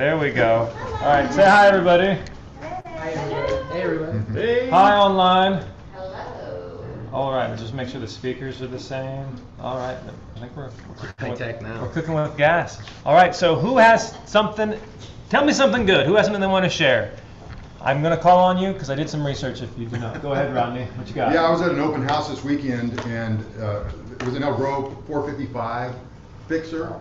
There we go. All right, say hi, everybody. Hey, everybody. Hey. Hi, online. Hello. All right, just make sure the speakers are the same. All right, I think we're high tech now. We're cooking with gas. All right, so who has something? Tell me something good. Who has something they want to share? I'm going to call on you because I did some research if you do not. Go ahead, Rodney. What you got? Yeah, I was at an open house this weekend, and it was in El Grove, 455 Fixer.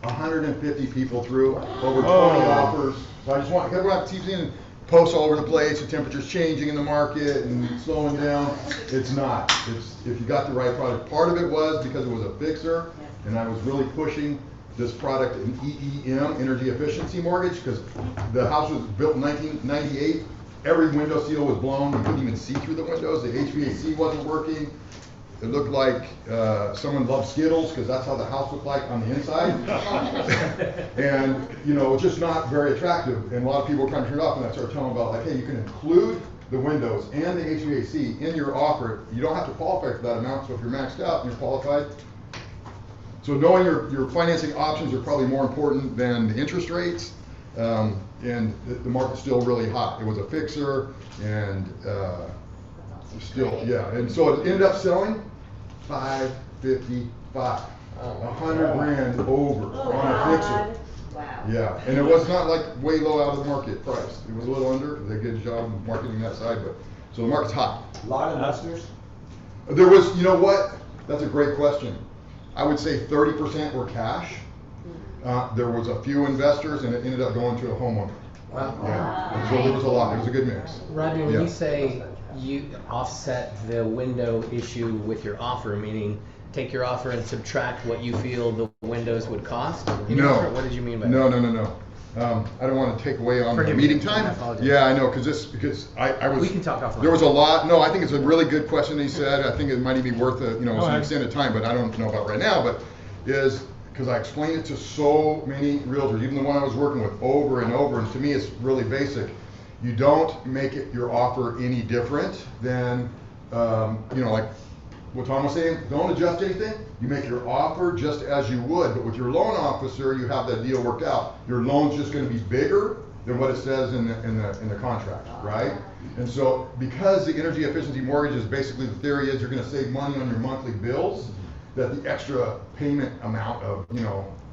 150 people through, over 20 offers. So I just want everyone keeps in posts all over the place. The temperature's changing in the market and slowing down. It's not. It's if you got the right product. Part of it was because it was a fixer, and I was really pushing this product in EEM, energy efficiency mortgage, because the house was built in 1998. Every window seal was blown. You couldn't even see through the windows. The HVAC wasn't working. It looked like someone loved Skittles, because that's how the house looked like on the inside. And, you know, it's just not very attractive. And a lot of people were trying to turn it off, and I started telling them about, like, hey, you can include the windows and the HVAC in your offer. You don't have to qualify for that amount, so if you're maxed out and you're qualified. So knowing your financing options are probably more important than the interest rates. And the market's still really hot. It was a fixer, and still, yeah. And so it ended up selling $555, $100 grand over on a fixer. Wow. Yeah, and it was not like way low out of the market price. It was a little under. They did a good job of marketing that side, but so the market's hot. A lot of investors? There was, you know what? That's a great question. I would say 30% were cash. There was a few investors, and it ended up going to a homeowner. Wow. Yeah. So there was a lot. It was a good mix. Rodney, when Yeah. you say you offset the window issue with your offer, meaning take your offer and subtract what you feel the windows would cost? No. What did you mean by No, that? no. I don't want to take away on the Forgive me. meeting I time. apologize. Yeah, I know, because I was. We can talk offline. There was a lot. No, I think it's a really good question he said. I think it might even be worth some extended time, but I don't know about right now. But is because I explained it to so many realtors, even the one I was working with, over and over. And to me, it's really basic. You don't make it your offer any different than like what Tom was saying. Don't adjust anything. You make your offer just as you would, but with your loan officer, you have that deal worked out. Your loan's just going to be bigger than what it says in the contract, right? And so, because the energy efficiency mortgage is basically, the theory is you're going to save money on your monthly bills, that the extra payment amount of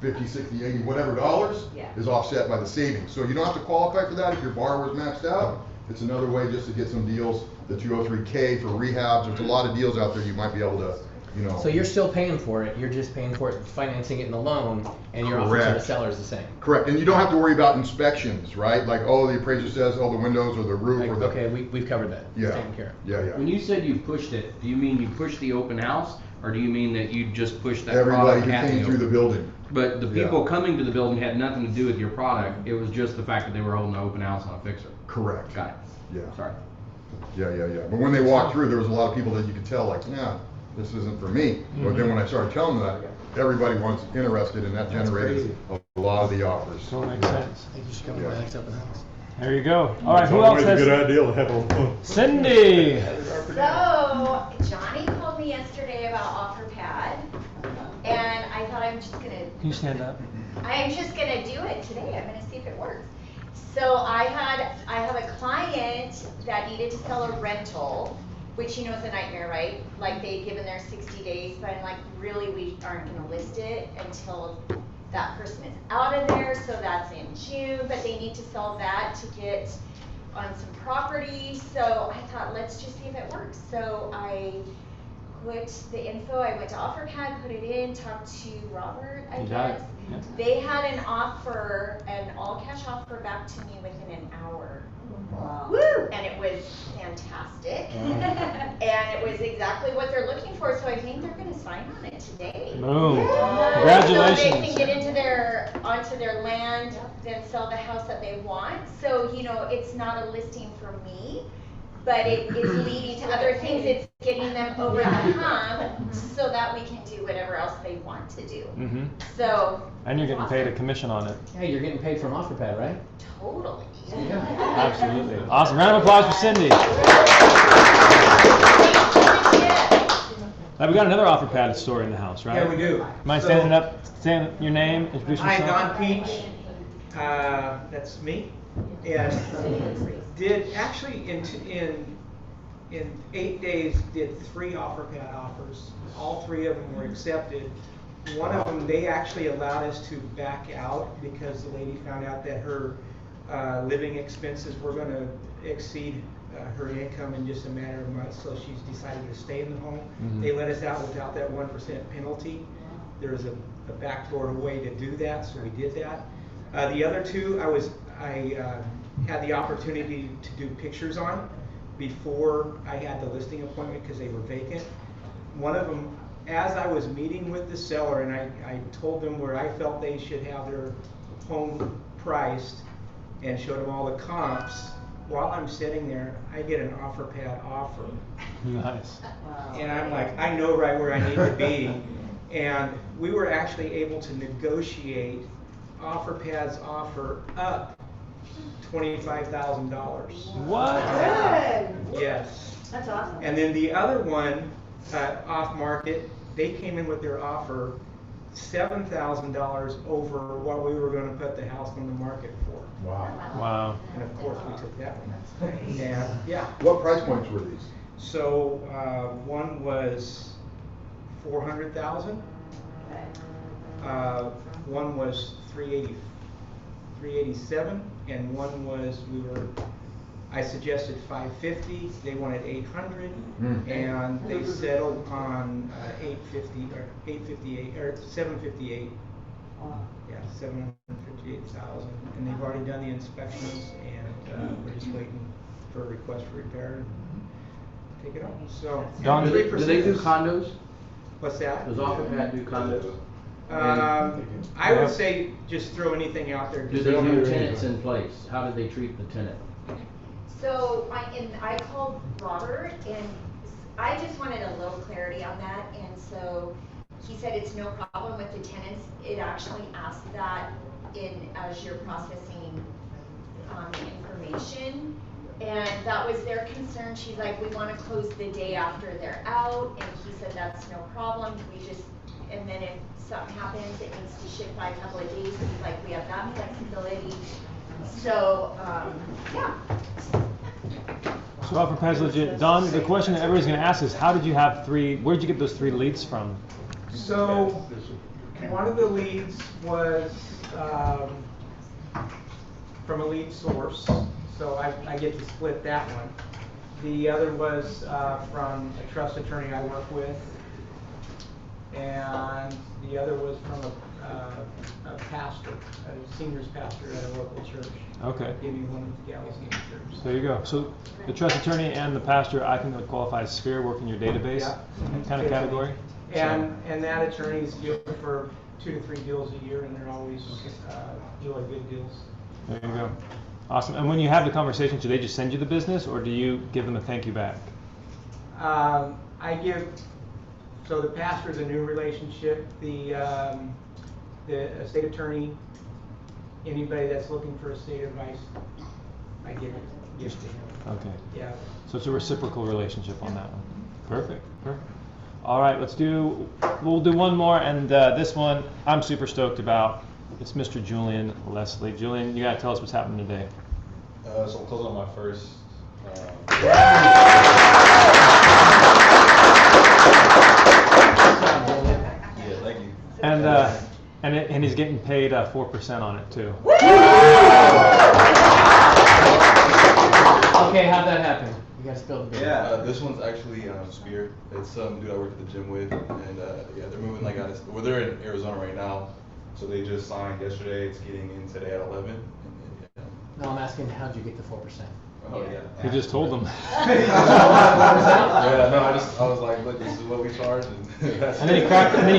50, 60, 80, whatever dollars is offset by the savings. So you don't have to qualify for that if your borrower's maxed out. It's another way just to get some deals. The 203K for rehabs. There's a lot of deals out there you might be able to. So you're still paying for it, you're just paying for it, financing it in the loan, and your offer to the seller is the same. Correct, and you don't have to worry about inspections, right? Like, the appraiser says, the windows or the roof or the. Okay, we've covered that. Yeah. It's taken care of. Yeah. When you said you pushed it, do you mean you pushed the open house, or do you mean that you just pushed that Everybody product who at came through the building. But the people coming to the building had nothing to do with your product. It was just the fact that they were holding an open house on a fixer. Correct. Got it. Yeah. Sorry. Yeah. But when they walked through, there was a lot of people that you could tell, like, this isn't for me. But then when I started telling them that, everybody was interested, and that generated a lot of the offers. So it makes sense. I think you should come to my next open house. There you go. All right, who else has? It's a good idea to have a. Cindy. So, Johnny called me yesterday about OfferPad, and I thought I'm just gonna. Can you stand up? I'm just gonna do it today. I'm gonna see if it works. So I have a client that needed to sell a rental, which is a nightmare, right? Like they'd given their 60 days, but I'm like, really, we aren't gonna list it until that person is out of there, so that's in June, but they need to sell that to get on some property. So I thought, let's just see if it works. So I put the info, I went to OfferPad, put it in, talked to Robert, I guess. Yeah. They had an offer, an all-cash offer back to me within an hour. Wow. Woo! And it was fantastic. And it was exactly what they're looking for, so I think they're gonna sign on it today. Boom. So Congratulations. they can get onto their land, then sell the house that they want. So, it's not a listing for me, but it is leading to other things. It's getting them over the hump so that we can do whatever else they want to do. Mm-hmm. So. And you're getting paid a commission on it. Hey, you're getting paid from OfferPad, right? Totally. Absolutely. Awesome. Round of applause for Cindy. Now we got another OfferPad story in the house, right? Yeah, we do. Mind So- standing up, saying your name, introduce Hi, yourself? Don Peach. That's me. And did actually in 8 days did 3 offer pad offers. All 3 of them were accepted. One of them, they actually allowed us to back out because the lady found out that her living expenses were going to exceed her income in just a matter of months, so she's decided to stay in the home. Mhm. They let us out without that 1% penalty. There was a backdoor way to do that, so we did that. The other 2, I had the opportunity to do pictures on before I had the listing appointment because they were vacant. One of them, as I was meeting with the seller and I told them where I felt they should have their home priced and showed them all the comps, while I'm sitting there, I get an offer pad offer. Nice. And I'm like, I know right where I need to be. And we were actually able to negotiate offer pads offer up $25,000. What? Good. Yes. That's awesome. And then the other one, off market, they came in with their offer $7,000 over what we were going to put the house on the market for. Wow. Wow. And of course, we took that one. And yeah. What price points were these? So one was 400,000. One was 387, and one was I suggested 550. They wanted 800, and they settled on 850 or 858 or 758. Yeah, 758,000, and they've already done the inspections, and we're just waiting for a request for repair and take it on. So, Don, Do they do condos? What's that? Does offer pad do condos? I would say just throw anything out there. Do they do tenants in place? How do they treat the tenant? So I called Robert and I just wanted a little clarity on that, and so he said it's no problem with the tenants. It actually asked that as you're processing information, and that was their concern. She's like, we want to close the day after they're out, and he said that's no problem. And then if something happens, it needs to ship by a couple of days. He's like, we have that flexibility. So yeah. So offer pad's legit. Don, the question that everybody's going to ask is, how did you have 3? Where did you get those 3 leads from? So one of the leads was from a lead source, so I get to split that one. The other was from a trust attorney I work with, and the other was from a pastor, a seniors pastor at a local church. Okay. Gave me one of the gals in the church. There you go. So the trust attorney and the pastor, I think would qualify as sphere, work in your database kind of category. And that attorney's good for 2 to 3 deals a year, and they're always really good deals. There you go. Awesome. And when you have the conversation, should they just send you the business, or do you give them a thank you back? So the pastor's a new relationship. The estate attorney, anybody that's looking for estate advice, I give to him. Okay. Yeah. So it's a reciprocal relationship on that one. Perfect. Perfect. All right, we'll do one more, and this one I'm super stoked about. It's Mr. Julian Leslie. Julian, you gotta tell us what's happening today. So I'm closing on my first. Yeah, thank you. And he's getting paid 4% on it too. Okay, how'd that happen? You guys spilled the beans. Yeah, this one's actually Spear. It's some dude I work at the gym with, and yeah, they're moving like they're in Arizona right now, so they just signed yesterday. It's getting in today at 11. And then, yeah. No, I'm asking how'd you get the 4%? Oh yeah. He just told them. Yeah, no, I was like, look, this is what we charge, and that's And then he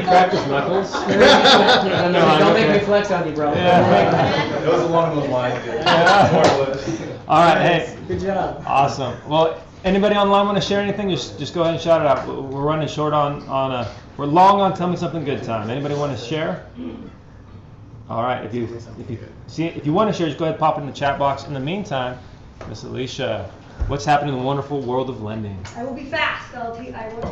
cracked his knuckles. Don't make me flex on you, bro. Yeah. It was along those lines. All right, hey. Good job. Awesome. Well, anybody online want to share anything? Just go ahead and shout it out. We're running short we're long on Tell Me Something Good time. Anybody want to share? All right, if you want to share, just go ahead and pop it in the chat box. In the meantime, Miss Alicia, what's happening in the wonderful world of lending? I will be fast. I won't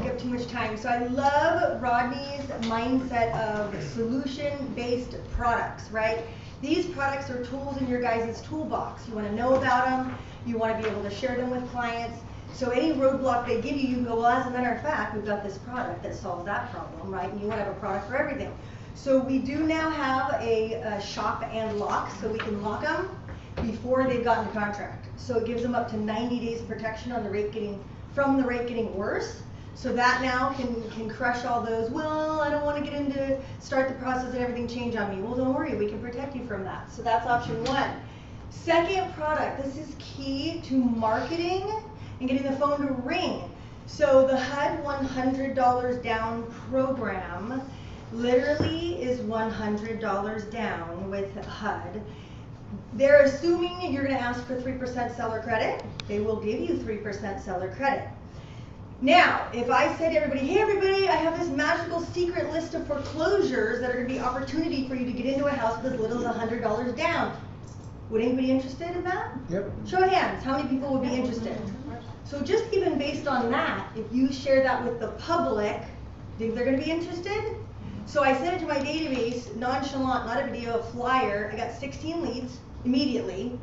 take up too much time. So I love Rodney's mindset of solution-based products, right? These products are tools in your guys' toolbox. You want to know about them. You want to be able to share them with clients. So any roadblock they give you, you can go, well, as a matter of fact, we've got this product that solves that problem, right? And you want to have a product for everything. So we do now have a shop and lock, so we can lock them before they've gotten the contract. So it gives them up to 90 days of protection on the rate getting worse. So that now can crush all those, well, I don't want to start the process and everything change on me. Well, don't worry, we can protect you from that. So that's option one. Second product, this is key to marketing and getting the phone to ring. So the HUD $100 down program literally is $100 down with HUD. They're assuming you're going to ask for 3% seller credit. They will give you 3% seller credit. Now, if I said to everybody, hey everybody, I have this magical secret list of foreclosures that are going to be opportunity for you to get into a house with as little as $100 down, would anybody interested in that? Yep. Show of hands, how many people would be interested? So just even based on that, if you share that with the public, think they're going to be interested? So I sent it to my database, nonchalant, not a video, a flyer. I got 16 leads immediately,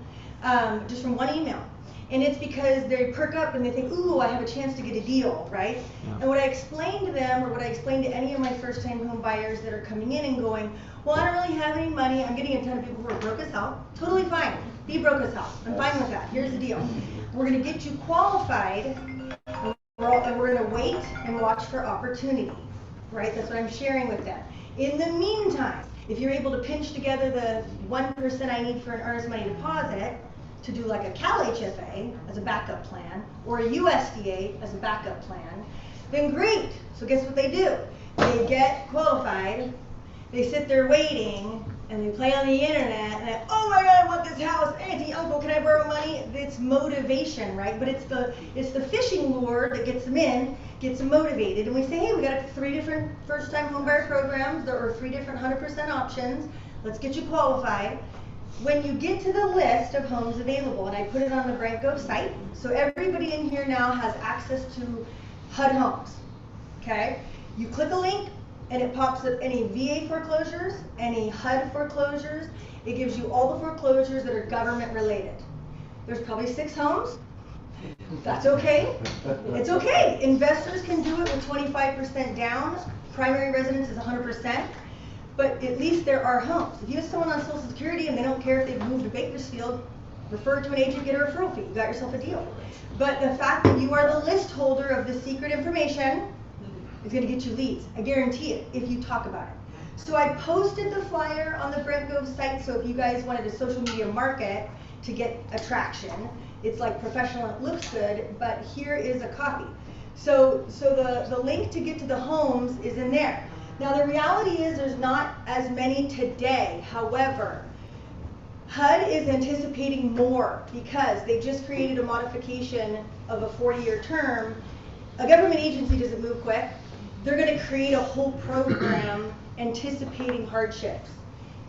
just from one email. And it's because they perk up and they think, ooh, I have a chance to get a deal, right? Yeah. And what I explained to them, or what I explained to any of my first-time home buyers that are coming in and going, well, I don't really have any money. I'm getting a ton of people who are broke as hell. Totally fine. Be broke as hell. I'm fine with that. Here's the deal. We're going to get you qualified, and we're going to wait and watch for opportunity, right? That's what I'm sharing with them. In the meantime, if you're able to pinch together the 1% I need for an earnest money deposit to do like a Cal HFA as a backup plan, or a USDA as a backup plan, then great. So guess what they do? They get qualified, they sit there waiting, and they play on the internet, and they, oh my God, I want this house, auntie, uncle, can I borrow money? It's motivation, right? But it's the fishing lure that gets them in, gets them motivated, and we say, hey, we got 3 different first-time homebuyer programs, there are 3 different 100% options, let's get you qualified. When you get to the list of homes available, and I put it on the Brent Gove site, so everybody in here now has access to HUD homes, okay? You click a link, and it pops up any VA foreclosures, any HUD foreclosures. It gives you all the foreclosures that are government related. There's probably 6 homes. That's okay. It's okay. Investors can do it with 25% down. Primary residence is 100%. But at least there are homes. If you have someone on Social Security and they don't care if they've moved to Bakersfield, refer to an agent, get a referral fee. You got yourself a deal. But the fact that you are the list holder of the secret information is going to get you leads. I guarantee it, if you talk about it. So I posted the flyer on the Brent Gove site, so if you guys wanted a social media market to get attraction, it's like professional, it looks good, but here is a copy. So the link to get to the homes is in there. Now the reality is there's not as many today. However, HUD is anticipating more because they just created a modification of a 40-year term. A government agency doesn't move quick. They're going to create a whole program anticipating hardships.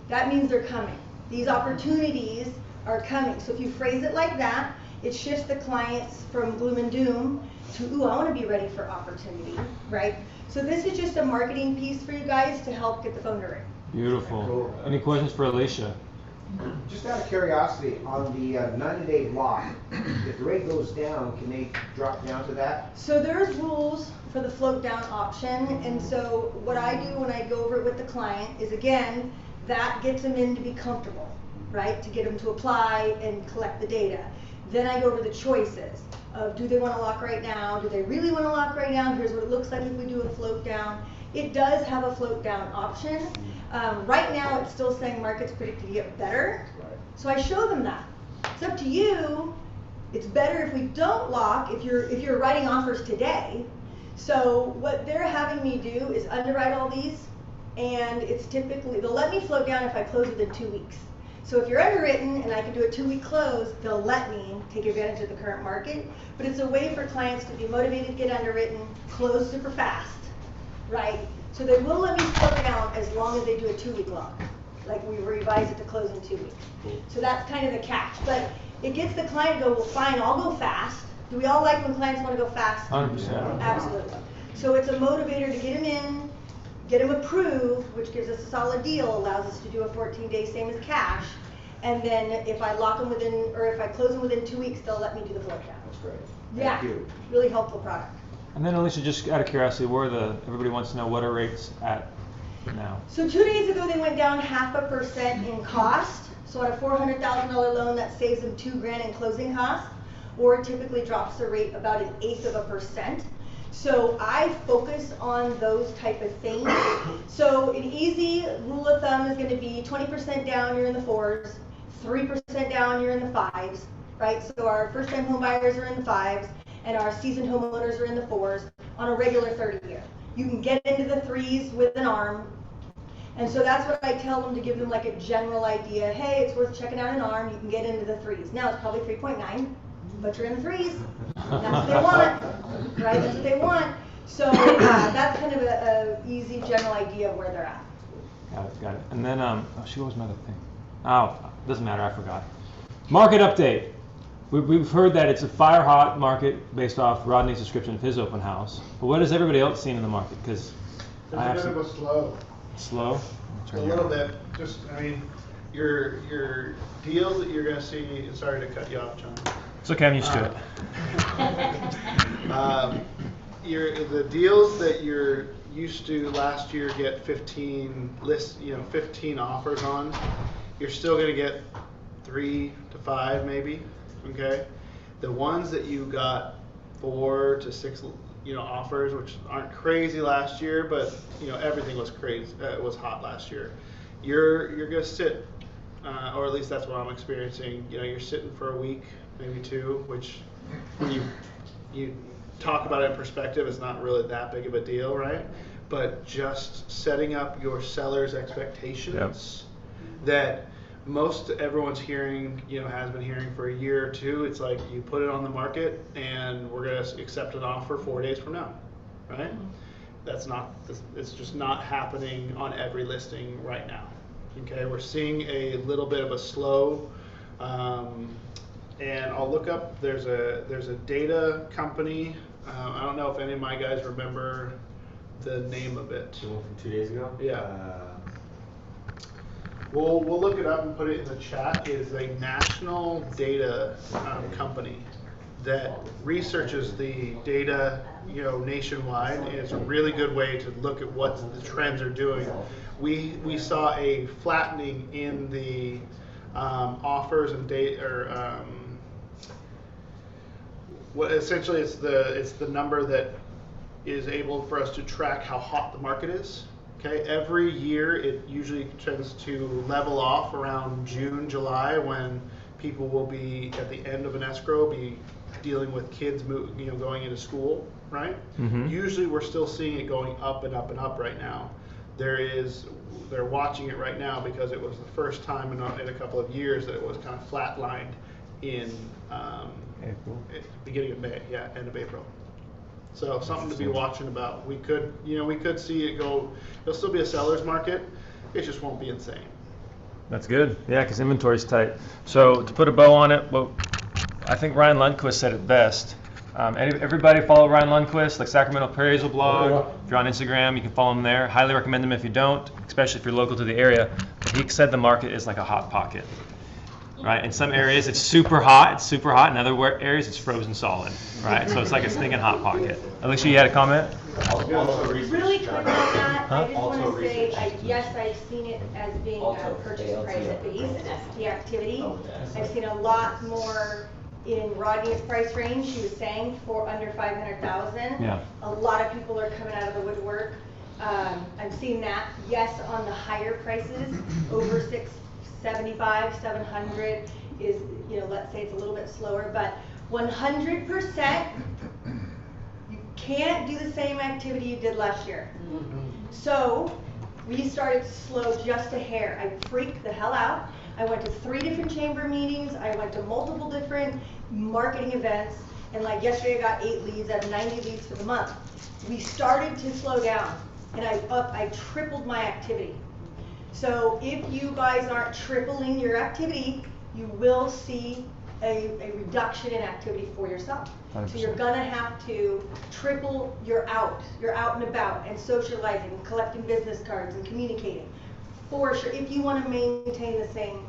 That means they're coming. These opportunities are coming. So if you phrase it like that, it shifts the clients from gloom and doom to, ooh, I want to be ready for opportunity, right? So this is just a marketing piece for you guys to help get the phone to ring. Beautiful. Cool. Any questions for Alicia? Just out of curiosity, on the 90-day lock, if the rate goes down, can they drop down to that? So there's rules for the float down option, and so what I do when I go over it with the client is, again, that gets them in to be comfortable, right? To get them to apply and collect the data. Then I go over the choices of, do they want to lock right now? Do they really want to lock right now? Here's what it looks like if we do a float down. It does have a float down option. Right now it's still saying market's predicted to get better. So I show them that. It's up to you. It's better if we don't lock, if you're writing offers today. So what they're having me do is underwrite all these, and it's typically, they'll let me float down if I close within 2 weeks. So if you're underwritten and I can do a 2-week close, they'll let me take advantage of the current market. But it's a way for clients to be motivated to get underwritten, close super fast, right? So they will let me float down as long as they do a 2-week lock. Like we revise it to close in 2 weeks. So that's kind of the catch. But it gets the client to go, well, fine, I'll go fast. Do we all like when clients want to go fast? 100%. Absolutely. So it's a motivator to get them in, get them approved, which gives us a solid deal, allows us to do a 14-day same as cash. And then if I lock them within, or if I close them within 2 weeks, they'll let me do the floor plan. That's great. Yeah, Thank you. really helpful product. And then Alicia, just out of curiosity, everybody wants to know what are rates at now? So 2 days ago, they went down 0.5% in cost. So on a $400,000 loan, that saves them $2,000 in closing costs, or typically drops the rate about 1/8%. So I focus on those type of things. So an easy rule of thumb is going to be 20% down, you're in the 4s, 3% down, you're in the 5s, right? So our first-time home buyers are in the 5s, and our seasoned homeowners are in the 4s on a regular 30-year. You can get into the 3s with an ARM. And so that's what I tell them, to give them like a general idea. Hey, it's worth checking out an ARM. You can get into the 3s. Now it's probably 3.9, but you're in the 3s. That's what they want, right? That's what they want. So that's kind of a easy general idea of where they're at. Got it. And then, what was my other thing? Oh, doesn't matter, I forgot. Market update. We've heard that it's a fire hot market based off Rodney's description of his open house. But what has everybody else seen in the market? Because There's a bit of a slow. Slow? A little bit. Just, I mean, your deals that you're going to see. Sorry to cut you off, John. It's okay, I'm used to it. The deals that you're used to last year get 15 offers on. You're still going to get 3 to 5 maybe. Okay. The ones that you got 4 to 6 offers, which aren't crazy last year, but everything was crazy. It was hot last year. You're gonna sit, or at least that's what I'm experiencing. You're sitting for a week, maybe 2, which when you talk about it in perspective, it's not really that big of a deal, right? But just setting up your seller's expectations that most everyone's hearing, has been hearing for a year or 2. It's like you put it on the market and we're going to accept an offer 4 days from now, right? It's just not happening on every listing right now. Okay, we're seeing a little bit of a slow, and I'll look up, there's a data company, I don't know if any of my guys remember the name of it. The one from 2 days ago? Yeah. We'll look it up and put it in the chat. It is a national data company that researches the data, nationwide, and it's a really good way to look at what the trends are doing. We saw a flattening in the offers and what essentially it's the number that is able for us to track how hot the market is. Okay, every year it usually tends to level off around June, July, when people will be at the end of an escrow, be dealing with kids going into school, right? Mm-hmm. Usually we're still seeing it going up and up and up right now. They're watching it right now because it was the first time in a couple of years that it was kind of flatlined in April. Beginning of May, end of April. So something to be watching about. We could see it go. It'll still be a seller's market. It just won't be insane. That's good. Yeah, because inventory's tight. So to put a bow on it, I think Ryan Lundquist said it best. Everybody follow Ryan Lundquist, like Sacramento Appraisal blog. If you're on Instagram, you can follow him there. Highly recommend him if you don't, especially if you're local to the area. He said the market is like a hot pocket. Right, in some areas it's super hot. In other areas it's frozen solid. Right, so it's like a stinking hot pocket. Alicia, you had a comment? Really quick on that, I just want to say, yes, I've seen it as being a purchase price based, the activity. I've seen a lot more in Rodney's price range. She was saying for under 500,000. Yeah. A lot of people are coming out of the woodwork. I'm seeing that. Yes, on the higher prices, over 675, 700 is, let's say it's a little bit slower, but 100%, you can't do the same activity you did last year. So we started to slow just a hair. I freaked the hell out. I went to 3 different chamber meetings. I went to multiple different marketing events. And like yesterday I got 8 leads out of 90 leads for the month. We started to slow down and I tripled my activity. So if you guys aren't tripling your activity, you will see a reduction in activity for yourself. 100%. So you're gonna have to triple your out and about and socializing, collecting business cards and communicating, for sure, if you wanna maintain the same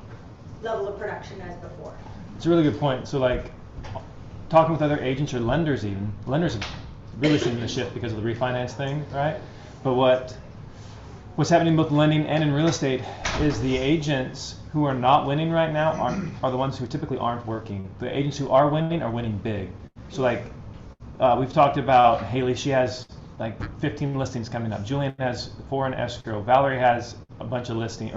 level of production as before. It's a really good point. So like, talking with other agents or lenders even, lenders have really seen the shift because of the refinance thing, right? But what's happening both lending and in real estate is the agents who are not winning right now are the ones who typically aren't working. The agents who are winning big. So like, we've talked about Haley, she has like 15 listings coming up. Julian has 4 in escrow. Valerie has a bunch of listings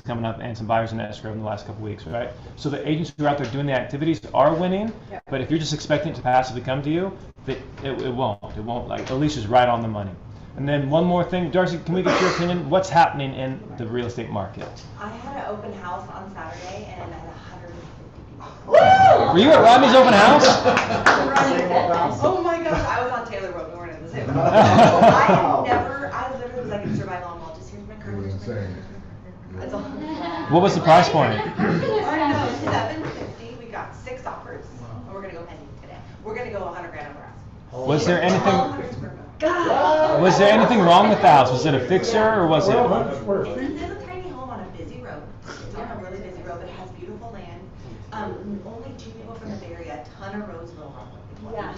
coming up and some buyers in escrow in the last couple weeks, right? So the agents who are out there doing the activities are winning, but if you're just expecting it to passively come to you, it won't. It won't. Like, Alicia's right on the money. And then one more thing, Darcy, can we get your opinion? What's happening in the real estate market? I had an open house on Saturday and I had 150 people. Were you at Rodney's open house? Oh my gosh, I was on Taylor Road, we weren't in the same house. I literally was like in survival mode, just here's my card, here's my card. That's all. What was the price point? I know, $750, we got 6 offers, and we're gonna go pending today. We're gonna go 100 grand over us. Was there anything? 1,200 square foot. Was there anything wrong with the house? Was it a fixer or was it? It's a little tiny home on a busy road. It's on a really busy road, but it has beautiful land. Only 2 people from the Bay Area, a ton of Roseville. Yeah.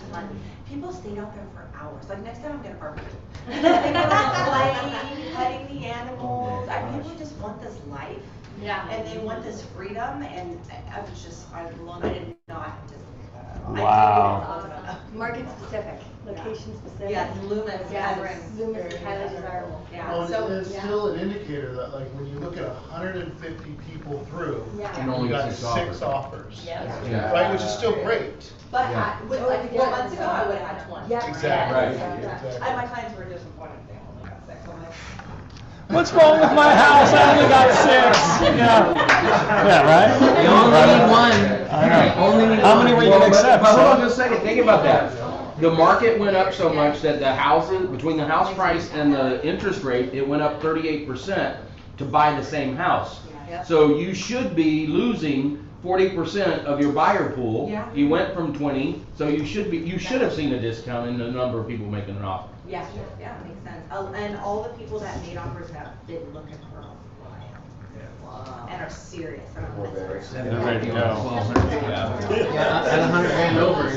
People stayed out there for hours. Like next time I'm gonna barbecue. They go playing, petting the animals. People just want this life. Yeah. And they want this freedom. And I did not just. Wow. Market specific, location specific. Yeah, Loomis. Yes, Loomis is highly desirable. Yeah. Well, So it's still an indicator that like when you look at 150 people through, Yeah. You only you get got 6 offers. Yeah. Right, which is still great. But Yeah. 4 months ago, I would have had 20. Yeah. Exactly. Right. Exactly. My clients were disappointed they only got 6. I'm like, What's wrong with my house? I only got 6. Yeah, right? You only need one. I know. Only need How many one. were you gonna accept? But hold on son? just a second, think about that. The market went up so much that the houses, between the house price and the interest rate, it went up 38% to buy the same house. Yeah. So you should be losing 40% of your buyer pool. Yeah. You went from 20, so you should have seen a discount in the number of people making an offer. yeah, it makes sense. And all the people that made offers have been looking for a while. And are serious. And I'm They're ready to go. At 100 grand over.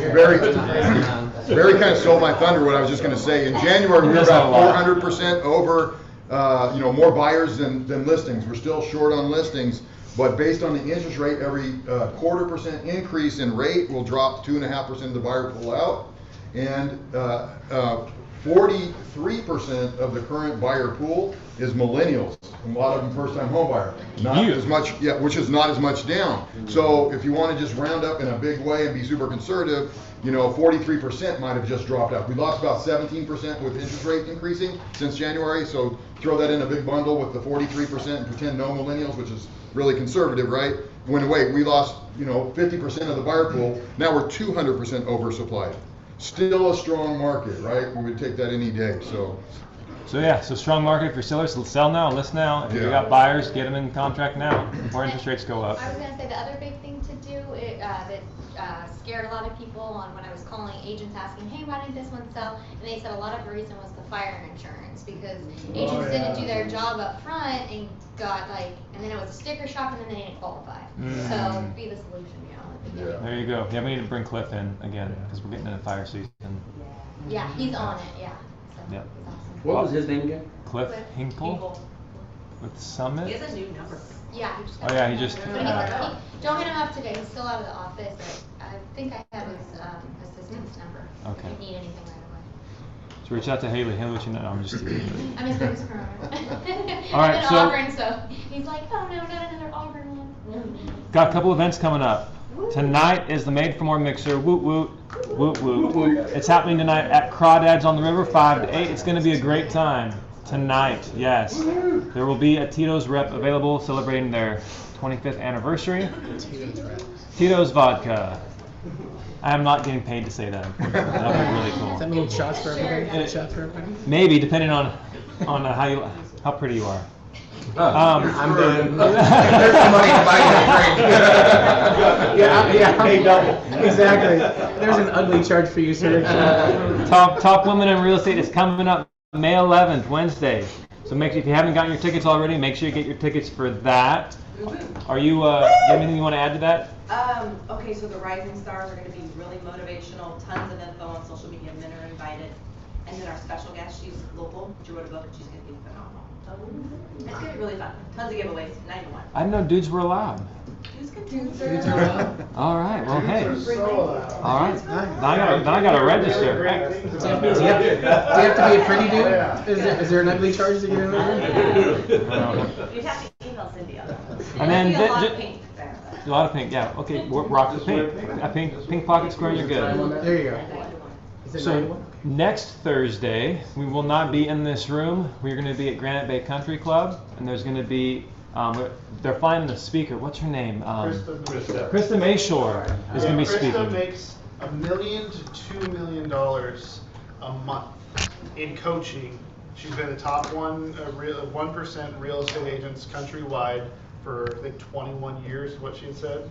Very kind of stole my thunder, what I was just gonna say. In January, we were about 400% over, more buyers than listings. We're still short on listings, but based on the interest rate, every 0.25% increase in rate will drop 2.5% of the buyer pool out. And 43% of the current buyer pool is millennials, and a lot of them first-time home buyer. Not as much, which is not as much down. So if you want to just round up in a big way and be super conservative, 43% might have just dropped out. We lost about 17% with interest rate increasing since January, so throw that in a big bundle with the 43% and pretend no millennials, which is really conservative, right? Went away. We lost, 50% of the buyer pool. Now we're 200% oversupplied. Still a strong market, right? We would take that any day, so. So strong market if you're sellers, sell now, list now. If you got buyers, get them in contract now before interest rates go up. I was gonna say the other big thing to do that scared a lot of people on when I was calling agents asking, hey, why didn't this one sell? And they said a lot of the reason was the fire insurance because agents didn't do their job up front and got and then it was a sticker shock and then they didn't qualify. So be the solution, Yeah. There you go. Yeah, we need to bring Cliff in again because we're getting into fire season. Yeah, he's on it, yeah. So Yep. he's awesome. What was his name again? Cliff Hinkle with Summit. He has a new number. Yeah, he just Oh yeah, he just. don't hit him up today. He's still out of the office. I think I have his assistant's number. Okay. If you need anything right away. So reach out to Haley. Haley, let you know. I'm just kidding. I'm his biggest promoter. All right, I've been so- Auburn, so he's like, oh no, not another Auburn one. Got a couple events coming up. Tonight is the Made for More Mixer. Woot woot. Woot woot. It's happening tonight at Crawdads on the River, 5 to 8. It's going to be a great time. Tonight, yes. There will be a Tito's rep available celebrating their 25th anniversary. Tito's Vodka. I am not getting paid to say that. That'll be really cool. Is that little shots for everybody? Shots for everybody? Maybe, depending on how pretty you are. I'm good. There's some money to buy you a drink. Pay double. Exactly. There's an ugly charge for you, sir. Top Women in Real Estate is coming up May 11th, Wednesday. So make sure, if you haven't gotten your tickets already, make sure you get your tickets for that. Are you, do you have anything you want to add to that? Okay, so the rising stars are gonna be really motivational, tons of info on social media, men are invited. And then our special guest, she's local, she wrote a book, and she's gonna be phenomenal. It's gonna be really fun, tons of giveaways, 9 to 1. I didn't know dudes were allowed. Dudes are allowed. All right, well, hey. All right, then I gotta register. Do you have to be a pretty dude? Is there an ugly charge that you're in? You'd have to email Cindy on that. And then There'd be a lot of pink there. a lot of pink, yeah. Okay, rock the pink. A pink pocket square, you're good. There you go. So next Thursday, we will not be in this room. We're going to be at Granite Bay Country Club, and there's going to be, they're finding the speaker. What's her name? Krista Mayshore is going to be speaking. Krista makes $1 million to $2 million a month in coaching. She's been the top 1% real estate agents countrywide for I think 21 years, what she had said.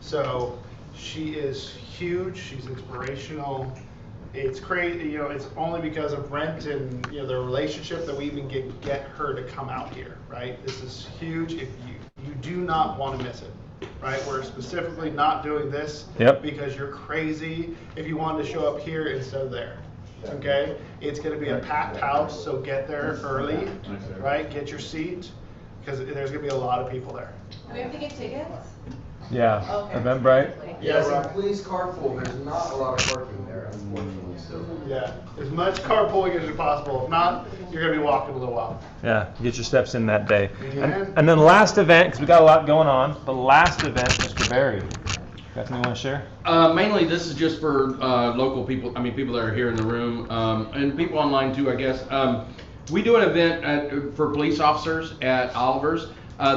So she is huge. She's inspirational. It's crazy, it's only because of Brent and the relationship that we even get her to come out here, right? This is huge. If you do not want to miss it, right? We're specifically not doing this because you're crazy if you wanted to show up here instead of there. Okay? It's going to be a packed house, so get there early, right? Get your seat, because there's going to be a lot of people there. Do we have to get tickets? Yeah, Okay. Eventbrite. Yes, and please carpool, there's not a lot of parking there, unfortunately, so. Yeah, as much carpooling as possible. If not, you're going to be walking a little while. Yeah, get your steps in that day. Amen. And then last event, because we got a lot going on, but last event, Mr. Barry. Got something you want to share? Mainly, this is just for local people, people that are here in the room, and people online too, I guess. We do an event for police officers at Oliver's.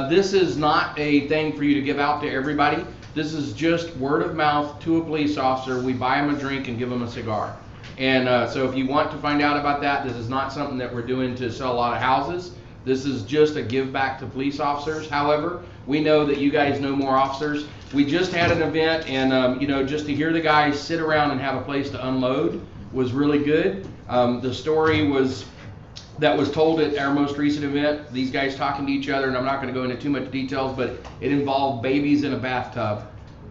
This is not a thing for you to give out to everybody. This is just word of mouth to a police officer. We buy them a drink and give them a cigar. And so if you want to find out about that, this is not something that we're doing to sell a lot of houses. This is just a give back to police officers. However, we know that you guys know more officers. We just had an event, and just to hear the guys sit around and have a place to unload was really good. The story that was told at our most recent event, these guys talking to each other, and I'm not going to go into too much details, but it involved babies in a bathtub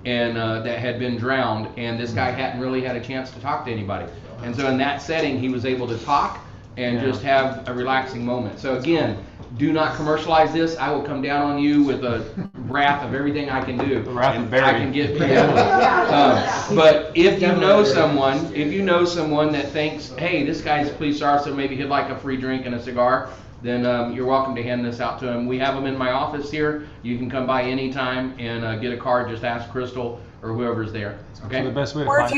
and that had been drowned, and this guy hadn't really had a chance to talk to anybody. And so in that setting, he was able to talk and just have a relaxing moment. So again, do not commercialize this. I will come down on you with a wrath of everything I can do. The wrath of Barry. I can get but if you know someone that thinks, hey, this guy's a police officer, maybe he'd like a free drink and a cigar, then you're welcome to hand this out to him. We have them in my office here. You can come by anytime and get a card. Just ask Crystal or whoever's there. Okay. So the best way to Or find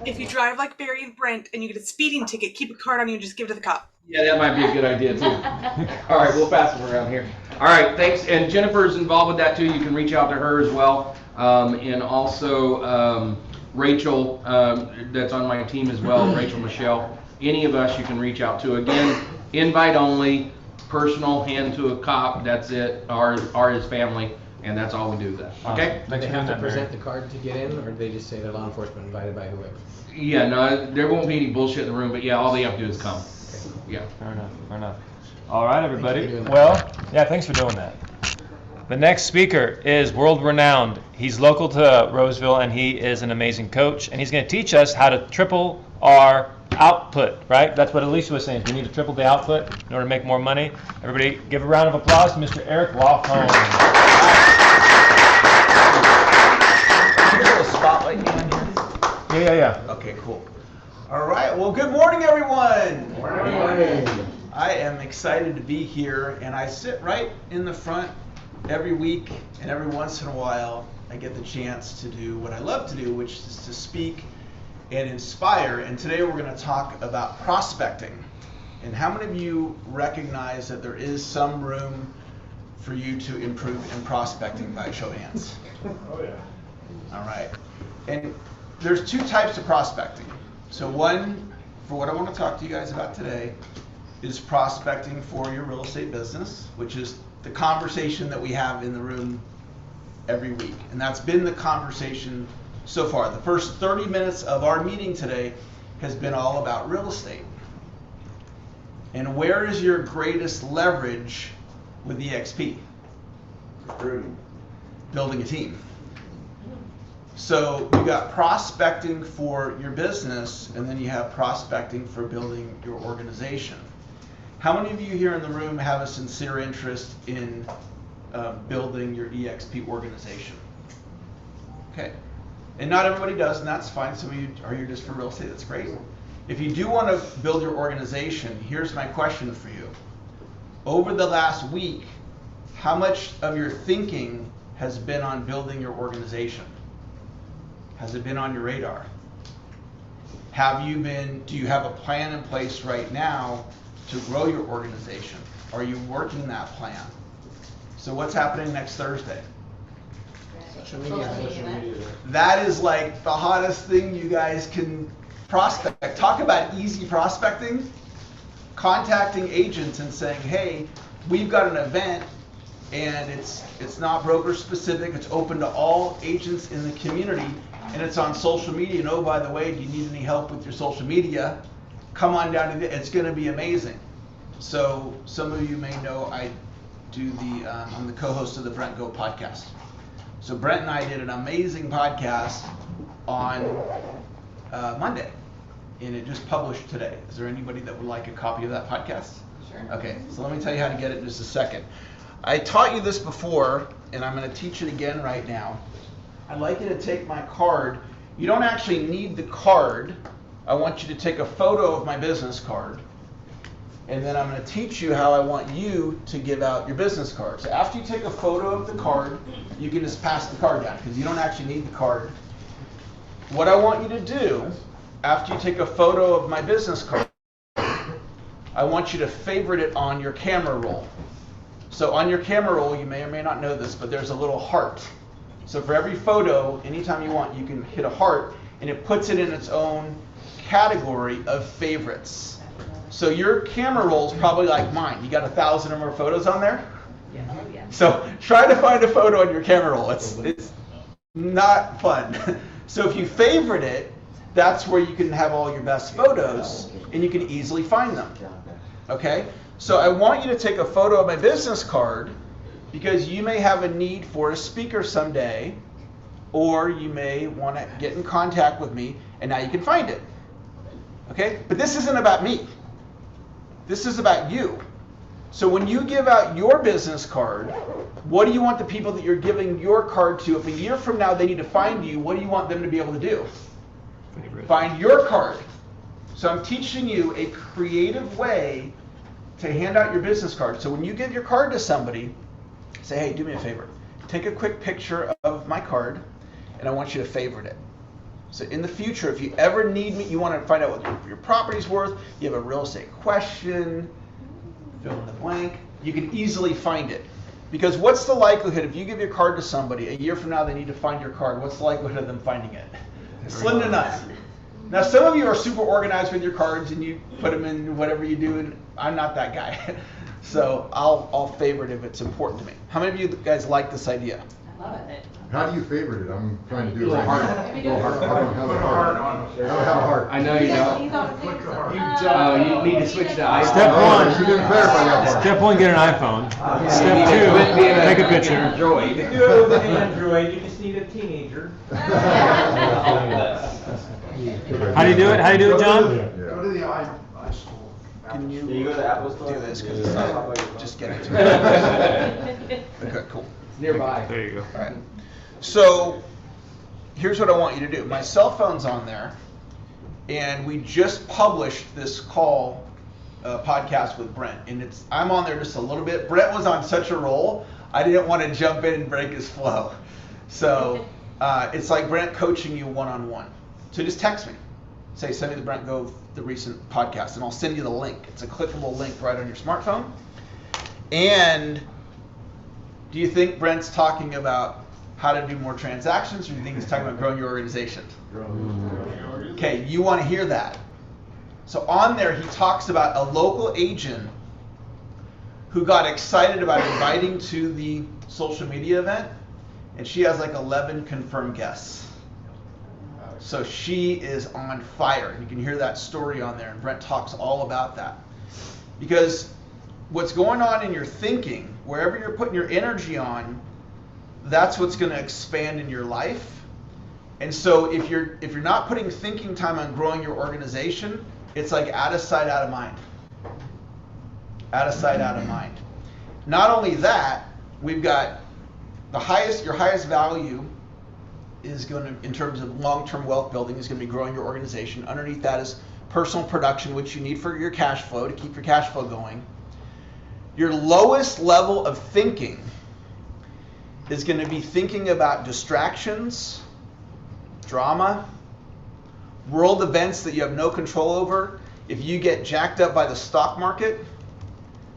if you drive like Barry and Brent and you get a speeding ticket, keep a card on you and just give it to the cop. Yeah, that might be a good idea too. All right, we'll pass them around here. All right, thanks. And Jennifer's involved with that too. You can reach out to her as well. And also Rachel, that's on my team as well, Rachel Michelle. Any of us you can reach out to. Again, invite only, personal, hand to a cop, that's it, or his family, and that's all we do with that. Okay? Do they have to present the card to get in, or do they just say they're law enforcement invited by whoever? Yeah, no, there won't be any bullshit in the room, but yeah, all they have to do is come. Yeah. Fair enough. All right, everybody. Well, yeah, thanks for doing that. The next speaker is world-renowned. He's local to Roseville, and he is an amazing coach, and he's going to teach us how to triple our output, right? That's what Alicia was saying. We need to triple the output in order to make more money. Everybody give a round of applause to Mr. Eric Lawhone. Can you put a spotlight behind here? Yeah. Okay, cool. All right, well, good morning, everyone. Morning. I am excited to be here, and I sit right in the front every week, and every once in a while, I get the chance to do what I love to do, which is to speak and inspire. And today we're going to talk about prospecting. And how many of you recognize that there is some room for you to improve in prospecting by a show of hands? Oh yeah. All right. And there's two types of prospecting. So one, for what I want to talk to you guys about today, is prospecting for your real estate business, which is the conversation that we have in the room every week. And that's been the conversation so far. The first 30 minutes of our meeting today has been all about real estate. And where is your greatest leverage with EXP? Building a team. So you got prospecting for your business, and then you have prospecting for building your organization. How many of you here in the room have a sincere interest in building your EXP organization? Okay. And not everybody does, and that's fine. Some of you are here just for real estate. That's great. If you do want to build your organization, here's my question for you. Over the last week, how much of your thinking has been on building your organization? Has it been on your radar? Do you have a plan in place right now to grow your organization? Are you working that plan? So what's happening next Thursday? Social media. That is like the hottest thing you guys can prospect. Talk about easy prospecting. Contacting agents and saying, hey, we've got an event, and it's not broker specific, it's open to all agents in the community, and it's on social media. And oh, by the way, do you need any help with your social media? Come on down to it's going to be amazing. So some of you may know I'm the co-host of the Brent Gove podcast. So Brent and I did an amazing podcast on Monday, and it just published today. Is there anybody that would like a copy of that podcast? Sure. Okay, so let me tell you how to get it in just a second. I taught you this before, and I'm going to teach it again right now. I'd like you to take my card. You don't actually need the card. I want you to take a photo of my business card, and then I'm going to teach you how I want you to give out your business card. So after you take a photo of the card, you can just pass the card down because you don't actually need the card. What I want you to do, after you take a photo of my business card, I want you to favorite it on your camera roll. So on your camera roll, you may or may not know this, but there's a little heart. So for every photo, anytime you want, you can hit a heart, and it puts it in its own category of favorites. So your camera roll is probably like mine. You got 1,000 or more photos on there? Yeah. So try to find a photo on your camera roll. It's not fun. So if you favorite it, that's where you can have all your best photos, and you can easily find them. Okay? So I want you to take a photo of my business card, because you may have a need for a speaker someday, or you may want to get in contact with me, and now you can find it. Okay? But this isn't about me. This is about you. So when you give out your business card, what do you want the people that you're giving your card to, if a year from now they need to find you, what do you want them to be able to do? Find your card. So I'm teaching you a creative way to hand out your business card. So when you give your card to somebody, say, hey, do me a favor. Take a quick picture of my card, and I want you to favorite it. So in the future, if you ever need me, you want to find out what your property's worth, you have a real estate question, fill in the blank, you can easily find it. Because what's the likelihood, if you give your card to somebody, a year from now they need to find your card, what's the likelihood of them finding it? Slim to none. Now some of you are super organized with your cards and you put them in whatever you do, and I'm not that guy. So I'll favorite if it's important to me. How many of you guys like this idea? I love it. How do you favorite it? I'm trying to do it right Heart. now. Maybe do Little it. heart. I don't have a heart. I don't have a heart. I know you don't. He's on the same. You need to switch to iPhone. Step one. She didn't clarify that part. Step one, get an iPhone. Step You need to quit being two, take a picture. Android. You can do it with an Android, you just need a teenager. How do you do it? How do you do it, John? Yeah. Go to the iStore. Can you You go to the Apple Store? do this? Because it's not just get it to me. Okay, cool. Nearby. There you go. All right. So here's what I want you to do. My cell phone's on there, and we just published this call podcast with Brent, and I'm on there just a little bit. Brent was on such a roll, I didn't want to jump in and break his flow. So it's like Brent coaching you one-on-one. So just text me. Say, send me the Brent Gove, the recent podcast, and I'll send you the link. It's a clickable link right on your smartphone. And do you think Brent's talking about how to do more transactions, or do you think he's talking about growing your organization? Okay, you want to hear that. So on there, he talks about a local agent who got excited about inviting to the social media event, and she has like 11 confirmed guests. So she is on fire. You can hear that story on there, and Brent talks all about that. Because what's going on in your thinking, wherever you're putting your energy on, that's what's going to expand in your life. And so if you're not putting thinking time on growing your organization, it's like out of sight, out of mind. Out of sight, out of mind. Not only that, we've got your highest value is going to, in terms of long-term wealth building, is going to be growing your organization. Underneath that is personal production, which you need for your cash flow, to keep your cash flow going. Your lowest level of thinking is going to be thinking about distractions, drama, world events that you have no control over. If you get jacked up by the stock market,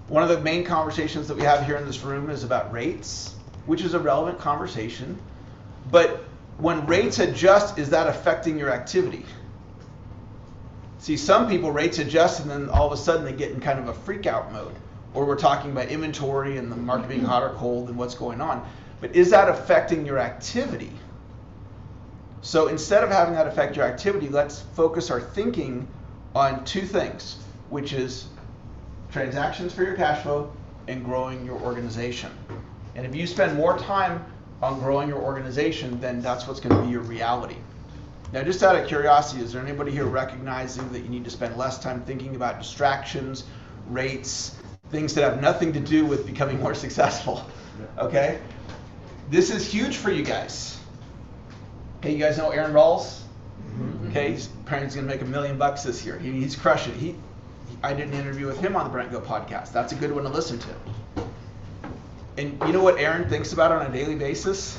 one of the main conversations that we have here in this room is about rates, which is a relevant conversation. But when rates adjust, is that affecting your activity? See, some people, rates adjust and then all of a sudden they get in kind of a freak out mode. Or we're talking about inventory and the market being hot or cold and what's going on. But is that affecting your activity? So instead of having that affect your activity, let's focus our thinking on two things, which is transactions for your cash flow and growing your organization. And if you spend more time on growing your organization, then that's what's going to be your reality. Now, just out of curiosity, is there anybody here recognizing that you need to spend less time thinking about distractions, rates, things that have nothing to do with becoming more successful? Okay? This is huge for you guys. Okay, you guys know Aaron Rawls? Okay, he's apparently going to make $1 million this year. He's crushing it. I did an interview with him on the Brent Gove podcast. That's a good one to listen to. And you know what Aaron thinks about on a daily basis?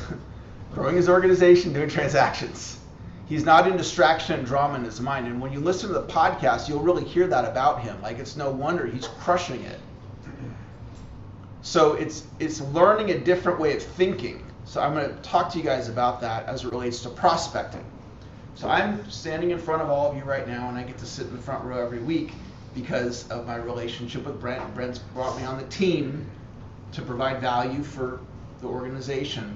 Growing his organization, doing transactions. He's not in distraction and drama in his mind. And when you listen to the podcast, you'll really hear that about him. Like, it's no wonder he's crushing it. So it's learning a different way of thinking. So I'm going to talk to you guys about that as it relates to prospecting. So I'm standing in front of all of you right now, and I get to sit in the front row every week because of my relationship with Brent. Brent's brought me on the team to provide value for the organization.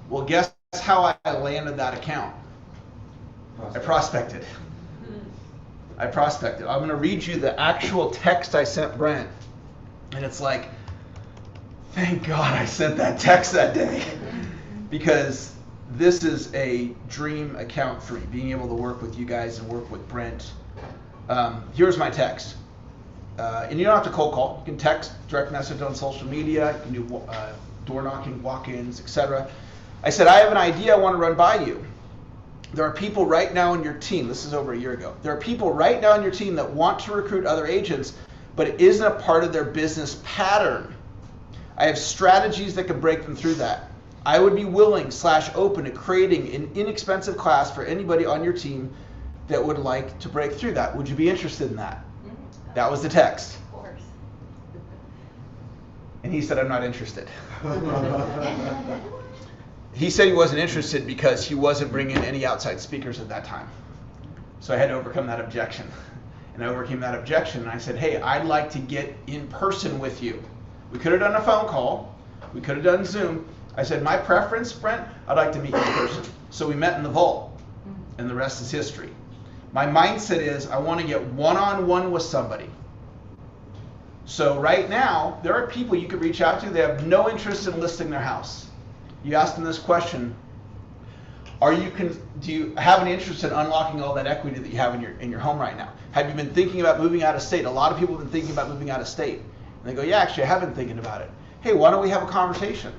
Well, guess how I landed that account? I prospected. I'm going to read you the actual text I sent Brent. And it's like, thank God I sent that text that day. Because this is a dream account for me, being able to work with you guys and work with Brent. Here's my text. And you don't have to cold call. You can text, direct message on social media. You can do door knocking, walk-ins, etc. I said, I have an idea I want to run by you. There are people right now in your team, this is over a year ago, there are people right now in your team that want to recruit other agents, but it isn't a part of their business pattern. I have strategies that can break them through that. I would be willing/open to creating an inexpensive class for anybody on your team that would like to break through that. Would you be interested in that? That was the text. Of course. And he said, I'm not interested. He said he wasn't interested because he wasn't bringing in any outside speakers at that time. So I had to overcome that objection. And I overcame that objection, and I said, hey, I'd like to get in person with you. We could have done a phone call. We could have done Zoom. I said, my preference, Brent, I'd like to meet you in person. So we met in the vault, and the rest is history. My mindset is I want to get one-on-one with somebody. So right now, there are people you could reach out to. They have no interest in listing their house. You ask them this question: do you have an interest in unlocking all that equity that you have in your home right now? Have you been thinking about moving out of state? A lot of people have been thinking about moving out of state. And they go, yeah, actually, I have been thinking about it. Hey, why don't we have a conversation?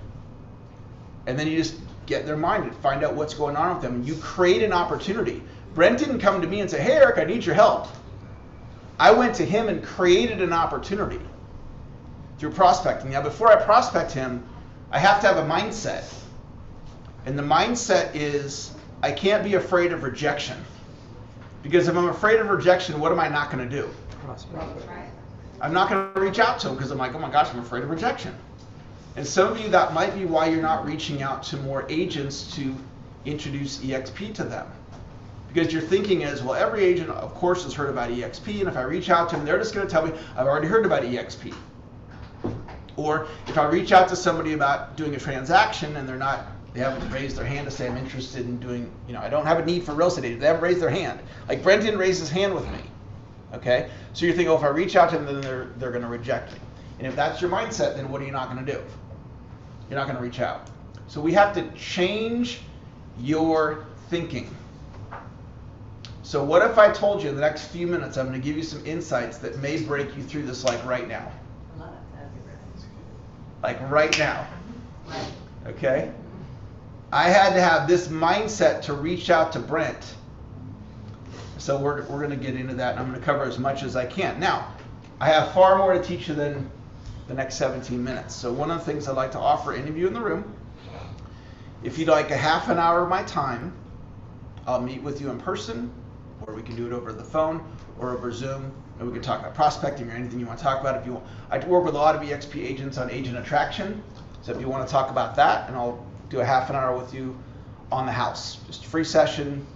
And then you just get their mind and find out what's going on with them. You create an opportunity. Brent didn't come to me and say, hey, Eric, I need your help. I went to him and created an opportunity through prospecting. Now, before I prospect him, I have to have a mindset. And the mindset is I can't be afraid of rejection. Because if I'm afraid of rejection, what am I not going to do? I'm not going to reach out to him because I'm like, oh my gosh, I'm afraid of rejection. And some of you, that might be why you're not reaching out to more agents to introduce EXP to them. Because your thinking is, well, every agent, of course, has heard about EXP, and if I reach out to them, they're just going to tell me, I've already heard about EXP. Or if I reach out to somebody about doing a transaction and they're not They haven't raised their hand to say I'm interested in doing, I don't have a need for real estate agents. They haven't raised their hand. Like Brent didn't raise his hand with me. Okay? So you're thinking, oh, if I reach out to them, then they're going to reject me. And if that's your mindset, then what are you not going to do? You're not going to reach out. So we have to change your thinking. So what if I told you in the next few minutes I'm going to give you some insights that may break you through this like right now? Like right now. Okay? I had to have this mindset to reach out to Brent. So we're going to get into that, and I'm going to cover as much as I can. Now, I have far more to teach you than the next 17 minutes. So one of the things I'd like to offer any of you in the room, if you'd like a half an hour of my time, I'll meet with you in person, or we can do it over the phone or over Zoom, and we can talk about prospecting or anything you want to talk about. If you want, I work with a lot of EXP agents on agent attraction, so if you want to talk about that, and I'll do a half an hour with you on the house. Just a free session,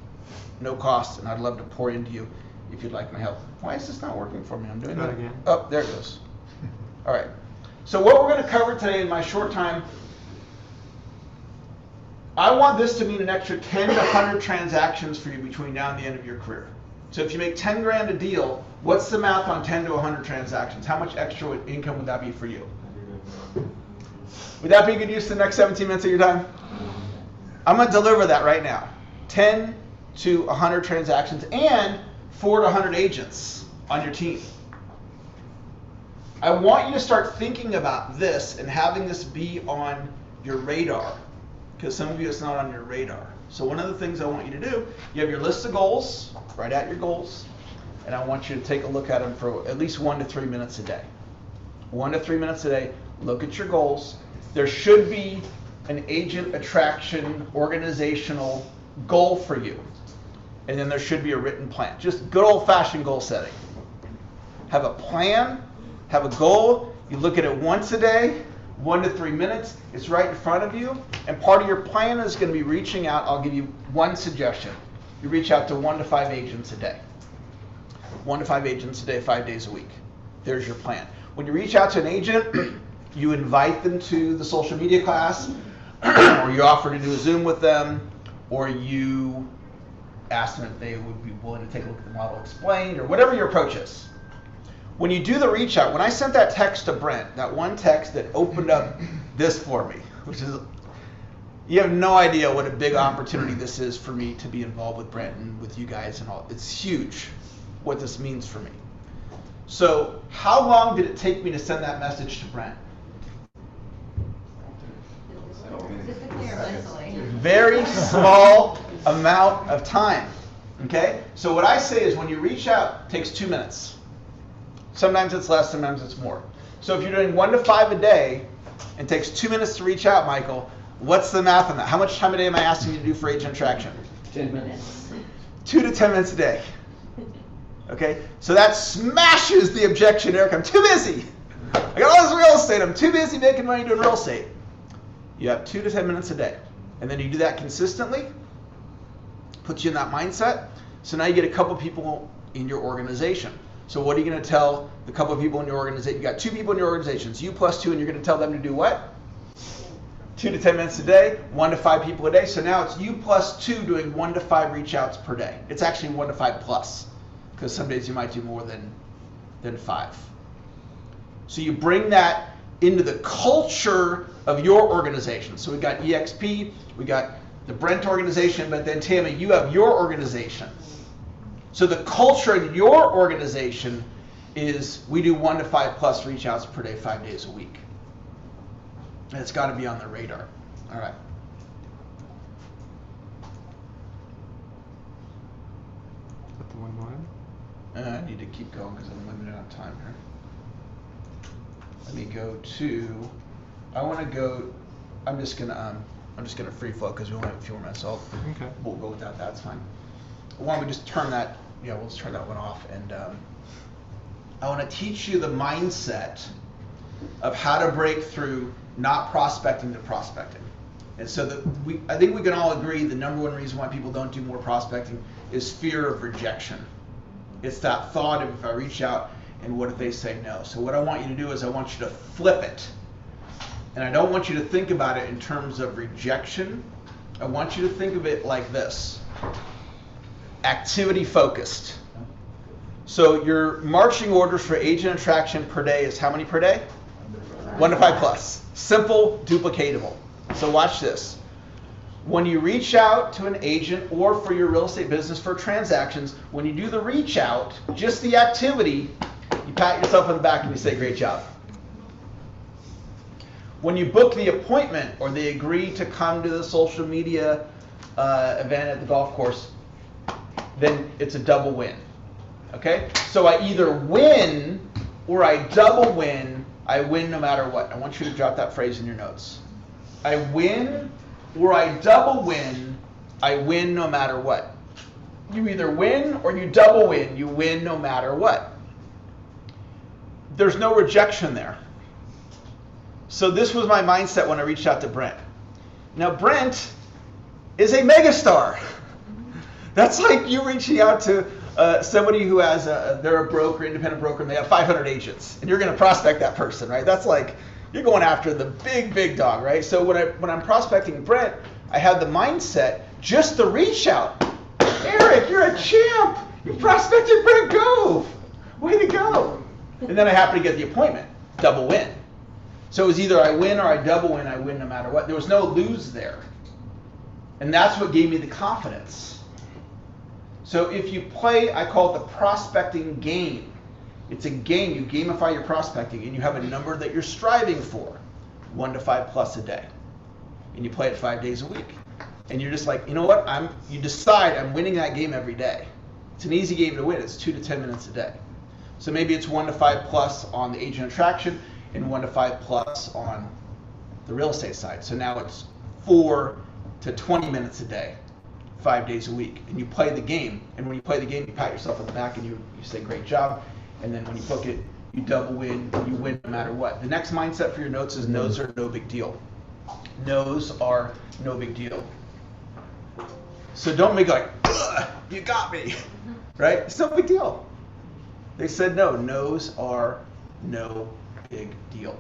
no cost, and I'd love to pour into you if you'd like my help. Why is this not working for me? I'm doing that again. Oh, there it goes. All right. So what we're going to cover today in my short time, I want this to mean an extra 10 to 100 transactions for you between now and the end of your career. So if you make 10 grand a deal, what's the math on 10 to 100 transactions? How much extra income would that be for you? Would that be a good use of the next 17 minutes of your time? I'm going to deliver that right now. 10 to 100 transactions and 4 to 100 agents on your team. I want you to start thinking about this and having this be on your radar, because some of you it's not on your radar. So one of the things I want you to do, you have your list of goals, write out your goals, and I want you to take a look at them for at least 1 to 3 minutes a day. 1 to 3 minutes a day, look at your goals. There should be an agent attraction organizational goal for you. And then there should be a written plan. Just good old-fashioned goal setting. Have a plan, have a goal. You look at it once a day, 1 to 3 minutes. It's right in front of you. And part of your plan is going to be reaching out. I'll give you one suggestion. You reach out to 1 to 5 agents a day. 1 to 5 agents a day, 5 days a week. There's your plan. When you reach out to an agent, you invite them to the social media class, or you offer to do a Zoom with them, or you ask them if they would be willing to take a look at the model explained, or whatever your approach is. When you do the reach out, when I sent that text to Brent, that one text that opened up this for me, which is, you have no idea what a big opportunity this is for me to be involved with Brent and with you guys and all. It's huge what this means for me. So how long did it take me to send that message to Brent? Very small amount of time. Okay? So what I say is when you reach out, it takes 2 minutes. Sometimes it's less, sometimes it's more. So if you're doing 1 to 5 a day, it takes 2 minutes to reach out, Michael. What's the math on that? How much time a day am I asking you to do for agent attraction? 10 minutes. 2 to 10 minutes a day. Okay? So that smashes the objection, Eric. I'm too busy. I got all this real estate. I'm too busy making money doing real estate. You have 2 to 10 minutes a day. And then you do that consistently, puts you in that mindset. So now you get a couple people in your organization. So what are you going to tell the couple of people in your organization? You got 2 people in your organization. It's you plus 2, and you're going to tell them to do what? 2 to 10 minutes a day, 1 to 5 people a day. So now it's you plus 2 doing 1 to 5 reach outs per day. It's actually 1 to 5 plus, because some days you might do more than 5. So you bring that into the culture of your organization. So we got EXP, we got the Brent organization, but then Tammy, you have your organization. So the culture in your organization is we do 1 to 5 plus reach outs per day, 5 days a week. And it's got to be on the radar. All right. Put the one line. I need to keep going because I'm limited on time here. Let me go to. I want to go. I'm just gonna free flow because we only have a few more minutes. So we'll go with that. That's fine. Why don't we just turn that? Yeah, we'll just turn that one off. And I want to teach you the mindset of how to break through not prospecting to prospecting. And so I think we can all agree the number one reason why people don't do more prospecting is fear of rejection. It's that thought of if I reach out and what if they say no? So what I want you to do is I want you to flip it. And I don't want you to think about it in terms of rejection. I want you to think of it like this. Activity focused. So your marching orders for agent attraction per day is how many per day? 1 to 5 plus. Simple, duplicatable. So watch this. When you reach out to an agent or for your real estate business for transactions, when you do the reach out, just the activity, you pat yourself on the back and you say, great job. When you book the appointment or they agree to come to the social media event at the golf course, then it's a double win. Okay? So I either win or I double win. I win no matter what. I want you to jot that phrase in your notes. I win or I double win. I win no matter what. You either win or you double win. You win no matter what. There's no rejection there. So this was my mindset when I reached out to Brent. Now Brent is a megastar. That's like you reaching out to somebody who has they're a broker, independent broker, and they have 500 agents, and you're going to prospect that person, right? That's like you're going after the big dog, right? So when I'm prospecting Brent, I have the mindset, just the reach out. Eric, you're a champ. You prospected Brent Gove. Way to go. And then I happen to get the appointment. Double win. So it was either I win or I double win. I win no matter what. There was no lose there. And that's what gave me the confidence. So if you play, I call it the prospecting game. It's a game. You gamify your prospecting and you have a number that you're striving for. 1 to 5 plus a day. And you play it 5 days a week. And you're just like, you know what? You decide I'm winning that game every day. It's an easy game to win. It's 2 to 10 minutes a day. So maybe it's 1 to 5 plus on the agent attraction and 1 to 5 plus on the real estate side. So now it's 4 to 20 minutes a day, 5 days a week. And you play the game. And when you play the game, you pat yourself on the back and you say, great job. And then when you book it, you double win, you win no matter what. The next mindset for your notes is no's are no big deal. No's are no big deal. So don't make like, ugh, you got me, right? It's no big deal. They said no. No's are no big deal.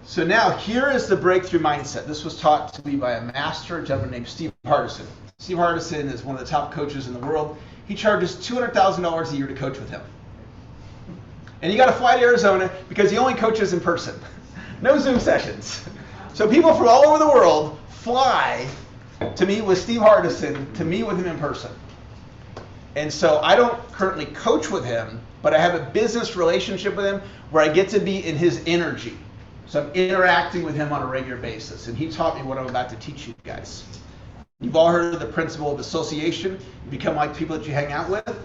So now here is the breakthrough mindset. This was taught to me by a master, a gentleman named Steve Hardison. Steve Hardison is one of the top coaches in the world. He charges $200,000 a year to coach with him. And you got to fly to Arizona because he only coaches in person. No Zoom sessions. So people from all over the world fly to meet with Steve Hardison, to meet with him in person. And so I don't currently coach with him, but I have a business relationship with him where I get to be in his energy. So I'm interacting with him on a regular basis. And he taught me what I'm about to teach you guys. You've all heard of the principle of association. You become like people that you hang out with.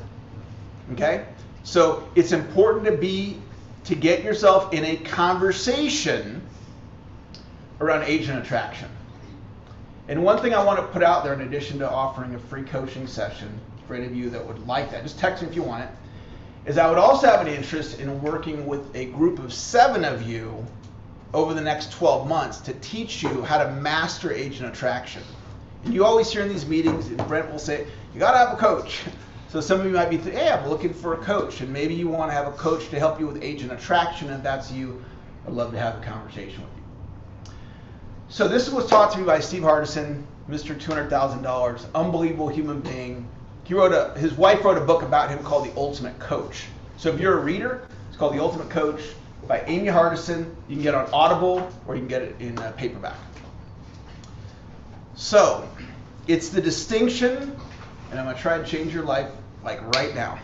Okay? So it's important to get yourself in a conversation around agent attraction. And one thing I want to put out there in addition to offering a free coaching session for any of you that would like that, just text me if you want it, is I would also have an interest in working with a group of 7 of you over the next 12 months to teach you how to master agent attraction. And you always hear in these meetings, and Brent will say, you got to have a coach. So some of you might be thinking, hey, I'm looking for a coach. And maybe you want to have a coach to help you with agent attraction. And if that's you, I'd love to have a conversation with you. So this was taught to me by Steve Hardison, Mr. $200,000, unbelievable human being. His wife wrote a book about him called The Ultimate Coach. So if you're a reader, it's called The Ultimate Coach by Amy Hardison. You can get it on Audible or you can get it in paperback. So it's the distinction, and I'm going to try and change your life like right now.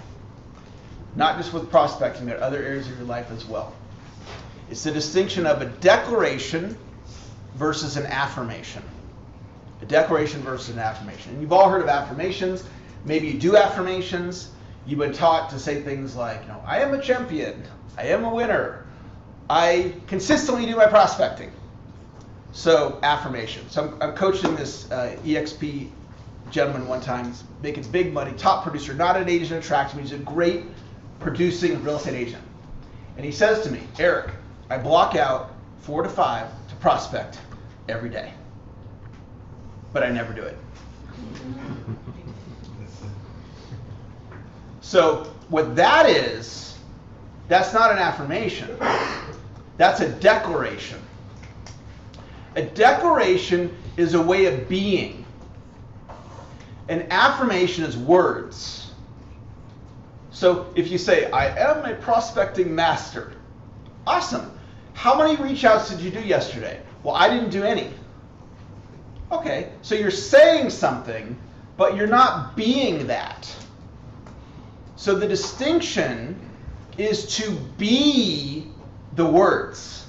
Not just with prospecting, but other areas of your life as well. It's the distinction of a declaration versus an affirmation. A declaration versus an affirmation. And you've all heard of affirmations. Maybe you do affirmations. You've been taught to say things like, I am a champion. I am a winner. I consistently do my prospecting. So affirmation. So I'm coaching this EXP gentleman one time. He's making big money, top producer, not an agent attraction. He's a great producing real estate agent. And he says to me, Eric, I block out 4 to 5 to prospect every day. But I never do it. So what that is, that's not an affirmation. That's a declaration. A declaration is a way of being. An affirmation is words. So if you say, I am a prospecting master, awesome. How many reach outs did you do yesterday? Well, I didn't do any. Okay, so you're saying something, but you're not being that. So the distinction is to be the words.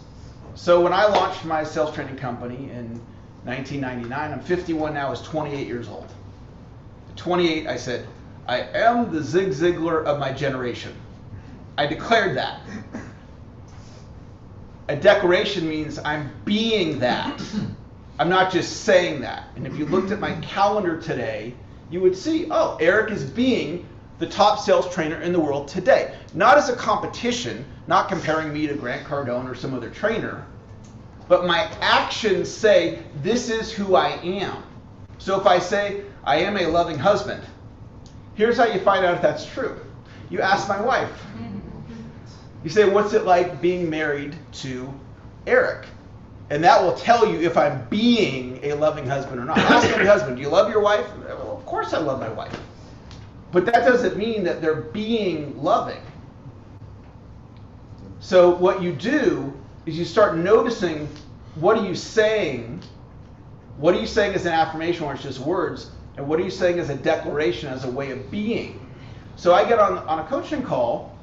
So when I launched my sales training company in 1999, I'm 51 now, I was 28 years old. At 28, I said, I am the Zig Ziglar of my generation. I declared that. A declaration means I'm being that. I'm not just saying that. And if you looked at my calendar today, you would see, oh, Eric is being the top sales trainer in the world today. Not as a competition, not comparing me to Grant Cardone or some other trainer, but my actions say, this is who I am. So if I say, I am a loving husband, here's how you find out if that's true. You ask my wife. You say, what's it like being married to Eric? And that will tell you if I'm being a loving husband or not. Ask my husband, do you love your wife? Well, of course I love my wife. But that doesn't mean that they're being loving. So what you do is you start noticing, what are you saying? What are you saying as an affirmation where it's just words? And what are you saying as a declaration, as a way of being? So I get on a coaching call.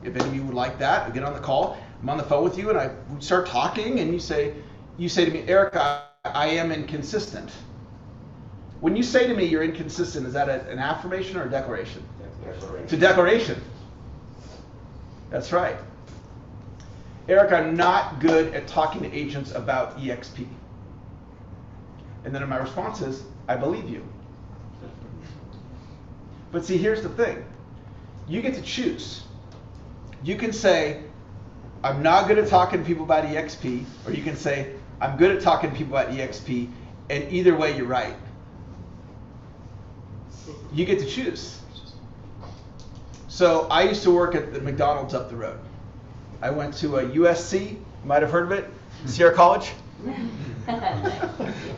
If any of you would like that, I get on the call. I'm on the phone with you, and we start talking, and you say to me, Eric, I am inconsistent. When you say to me you're inconsistent, is that an affirmation or a declaration? Declaration. It's a declaration. That's right. Eric, I'm not good at talking to agents about EXP. And then my response is, I believe you. But see, here's the thing. You get to choose. You can say, I'm not good at talking to people about EXP, or you can say, I'm good at talking to people about EXP, and either way, you're right. You get to choose. So I used to work at the McDonald's up the road. I went to a USC, you might have heard of it, Sierra College.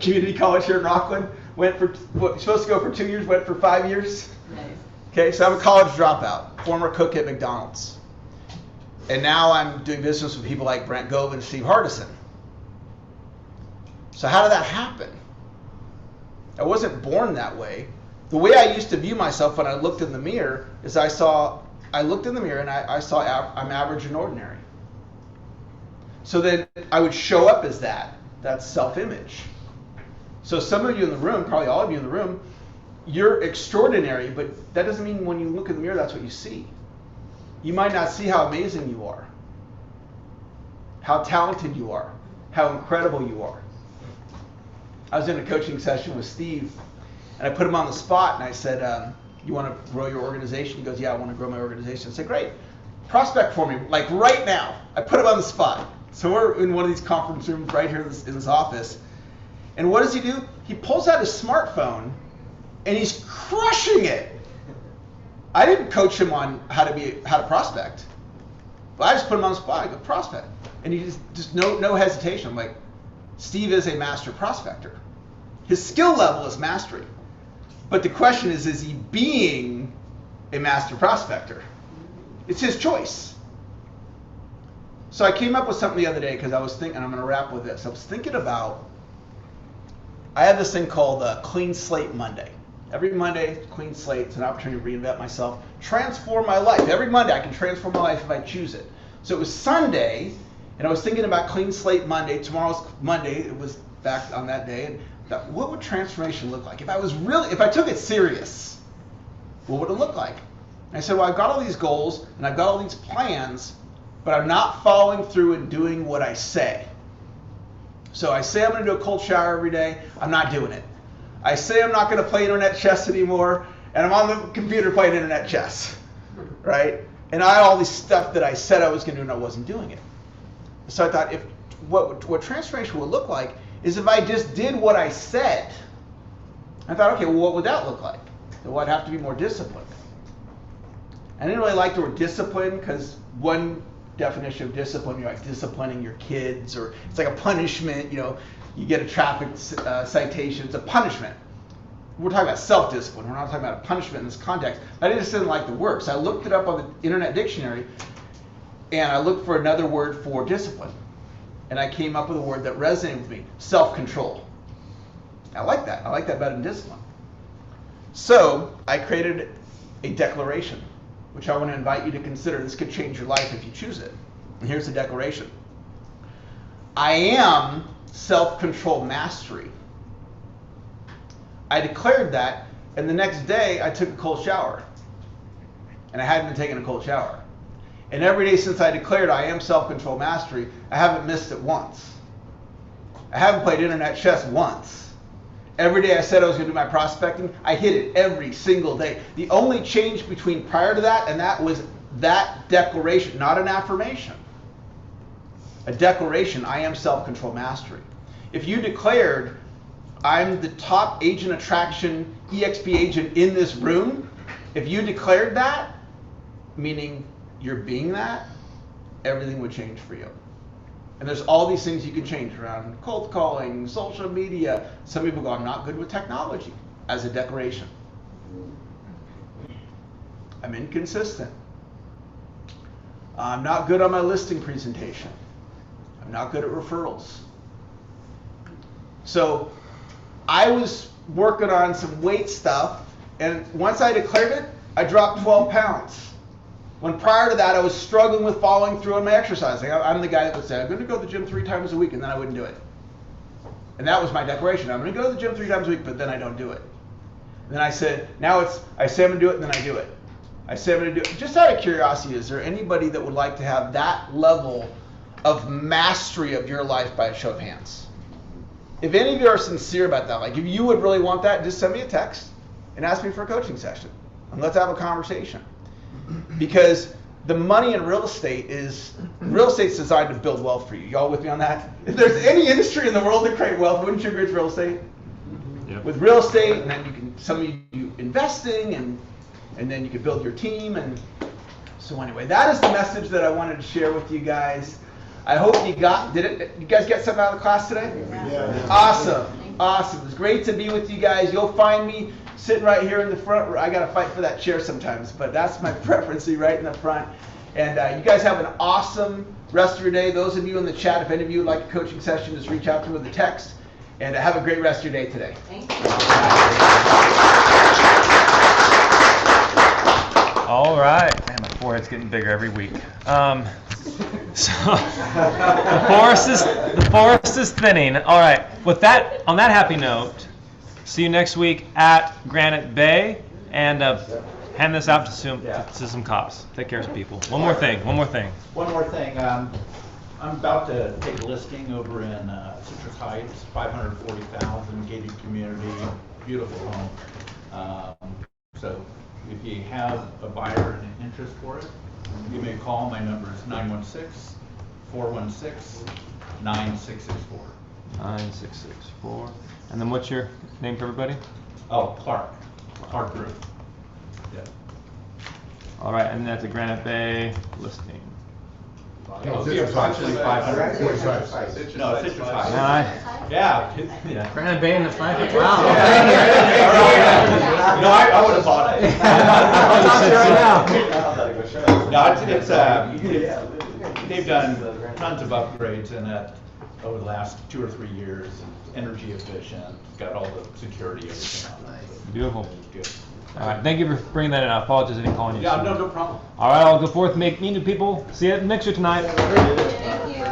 Community college here in Rockland. Supposed to go for 2 years, went for 5 years. Nice. Okay, so I'm a college dropout, former cook at McDonald's. And now I'm doing business with people like Brent Gove and Steve Hardison. So how did that happen? I wasn't born that way. The way I used to view myself when I looked in the mirror is I looked in the mirror and I saw I'm average and ordinary. So then I would show up as that. That's self-image. So some of you in the room, probably all of you in the room, you're extraordinary, but that doesn't mean when you look in the mirror that's what you see. You might not see how amazing you are, how talented you are, how incredible you are. I was in a coaching session with Steve, and I put him on the spot, and I said, you want to grow your organization? He goes, yeah, I want to grow my organization. I said, great. Prospect for me, like right now. I put him on the spot. So we're in one of these conference rooms right here in this office. And what does he do? He pulls out his smartphone, and he's crushing it. I didn't coach him on how to prospect. But I just put him on the spot. I go, prospect. And he just no hesitation. I'm like, Steve is a master prospector. His skill level is mastery. But the question is he being a master prospector? It's his choice. So I came up with something the other day because I was thinking, and I'm going to wrap with this. I was thinking about, I have this thing called Clean Slate Monday. Every Monday, clean slate, it's an opportunity to reinvent myself, transform my life. Every Monday I can transform my life if I choose it. So it was Sunday, and I was thinking about Clean Slate Monday. Tomorrow's Monday, it was back on that day, and I thought, what would transformation look like? If I took it serious, what would it look like? And I said, well, I've got all these goals, and I've got all these plans, but I'm not following through and doing what I say. So I say I'm going to do a cold shower every day, I'm not doing it. I say I'm not going to play internet chess anymore, and I'm on the computer playing internet chess, right? And I had all this stuff that I said I was going to do and I wasn't doing it. So I thought, what transformation would look like is if I just did what I said. I thought, okay, well, what would that look like? Well, I'd have to be more disciplined. I didn't really like the word discipline because one definition of discipline, you're like disciplining your kids, or it's like a punishment, you know, you get a traffic citation, it's a punishment. We're talking about self-discipline, we're not talking about a punishment in this context. I just didn't like the word, so I looked it up on the Internet Dictionary, and I looked for another word for discipline. And I came up with a word that resonated with me, self-control. I like that better than discipline. So I created a declaration, which I want to invite you to consider. This could change your life if you choose it. And here's the declaration. I am self-control mastery. I declared that, and the next day I took a cold shower. And I hadn't been taking a cold shower. And every day since I declared I am self-control mastery, I haven't missed it once. I haven't played internet chess once. Every day I said I was going to do my prospecting, I hit it every single day. The only change between prior to that and that was that declaration, not an affirmation. A declaration, I am self-control mastery. If you declared, I'm the top agent attraction EXP agent in this room, if you declared that, meaning you're being that, everything would change for you. And there's all these things you can change around cold calling, social media. Some people go, I'm not good with technology, as a declaration. I'm inconsistent. I'm not good on my listing presentation. I'm not good at referrals. So I was working on some weight stuff, and once I declared it, I dropped 12 pounds. When prior to that, I was struggling with following through on my exercising. I'm the guy that would say, I'm going to go to the gym 3 times a week, and then I wouldn't do it. And that was my declaration. I'm going to go to the gym 3 times a week, but then I don't do it. And then I said, I say I'm going to do it, and then I do it. I say I'm going to do it. Just out of curiosity, is there anybody that would like to have that level of mastery of your life by a show of hands? If any of you are sincere about that, like if you would really want that, just send me a text and ask me for a coaching session. And let's have a conversation. Because the money in real estate is designed to build wealth for you. Y'all with me on that? If there's any industry in the world to create wealth, wouldn't you agree with real estate? Yep. With real estate, and then you can, some of you investing, and then you can build your team. And so anyway, that is the message that I wanted to share with you guys. I hope you you guys get something out of the class today? Yeah. Awesome. It was great to be with you guys. You'll find me sitting right here in the front. I got to fight for that chair sometimes, but that's my preference, right in the front. And you guys have an awesome rest of your day. Those of you in the chat, if any of you would like a coaching session, just reach out to me with a text. And have a great rest of your day today. Thank you. All right. Man, my forehead's getting bigger every week. So the forest is thinning. All right. With that, on that happy note, see you next week at Granite Bay, and hand this out to some cops. Take care of some people. One more thing. One more thing. I'm about to take a listing over in Citrus Heights, 540,000 gated community, beautiful home. So if you have a buyer and an interest for it, give me a call. My number is 916-416-9664. 9664. And then what's your name for everybody? Oh, Clark Group. Yeah. All right, and that's a Granite Bay listing. No, Citrus Heights is 500. No, Citrus Heights. Yeah. Granite Bay in the 500. Wow. No, I would have bought it. I'm not sure right now. No, they've done tons of upgrades in it over the last 2 or 3 years. Energy efficient, got all the security, everything on it. Beautiful. Good. All right, thank you for bringing that in. I apologize I didn't call you. Yeah, no problem. All right, I'll go forth, meet new people. See you at the mixer tonight. Thank you.